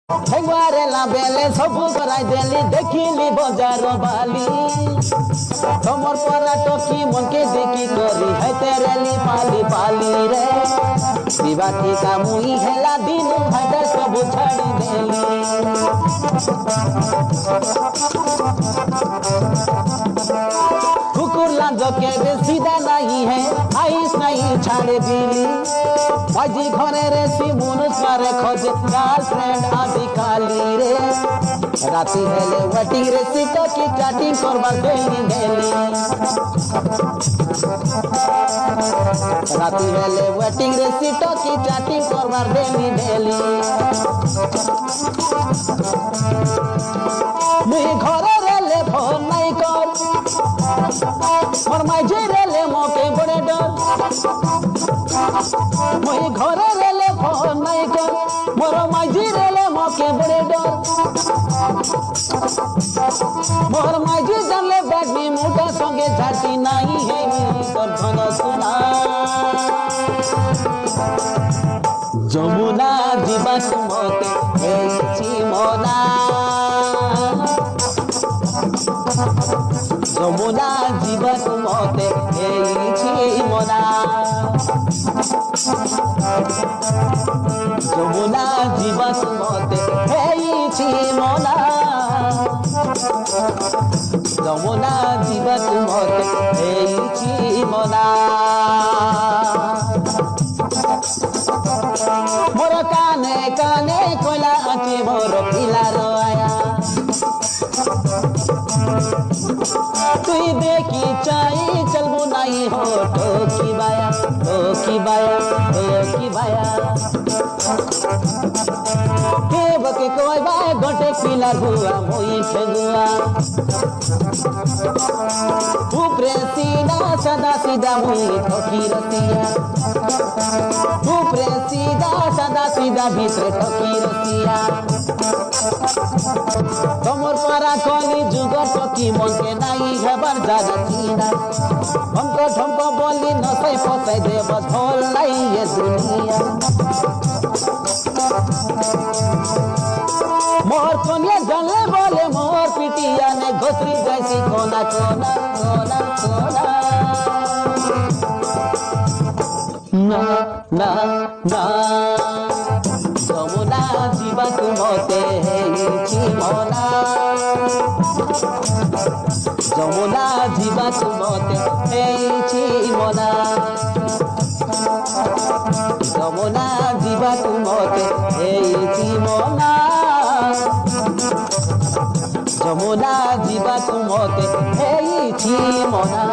हेंगवारेला बेले सबू कराई देली देखिली बजार बाली तमर परा टकी मन के देखी करी है तेरेली पाली पाली रे दिवा ठीका मुई हेला दिन भाटे सब छाड़ी देली कुकुर लांज के सीधा नहीं है आईस नहीं छाड़े दिली बाजी घरे रे सिमुन सारे खोजे गर्लफ्रेंड आदि खाली रे राती हेले वेटिंग रे सीट की चैटिंग करवा देली देली राती हेले वेटिंग रे सीट की चैटिंग करवा देली देली मुई घरे रेले फोन नहीं कर मोर माइजे रेले मोके बड़े डर मुई घरे रेले फोन नहीं कर मोर माइजे रेले मोके बड़े डर मोर माइजे जानले बैठनी मुटा संगे झाटी नहीं है कर धन सुना যমুনা জীবাক মতে হেছি মনা যমুনা জীবাক মতে হেছি মনা যমুনা জীবাক মতে হেছি মনা যমুনা জীবাক মতে হেছি মনা मोर काने काने कोला आके मोर पिला रोया तुई देखी चाई चलबो नहीं हो टोकी बाया टोकी बाया टोकी बाया के बके कोई बाय गोटे पिला गुआ मोई फेगुआ ऊपरे सीधा सदा सीधा मुई ठोकी रतिया ऊपरे सीधा सदा सीधा भीतर ठोकी रतिया तमर पारा कली जुग टकी मन के नहीं हेबर जागा चीना हमको ठमको बोली नसै फसै दे बस भोल नहीं ये दुनिया मोर कोनिया जले बोले मोर पिटिया ने घोसरी जैसी कोना कोना कोना कोना ना ना ना যমুনা জীবাক মতে হেছি মনা যমুনা জীবাক মতে হেছি মনা যমুনা জীবাক মতে হেছি মনা যমুনা জীবাক মতে হেছি মনা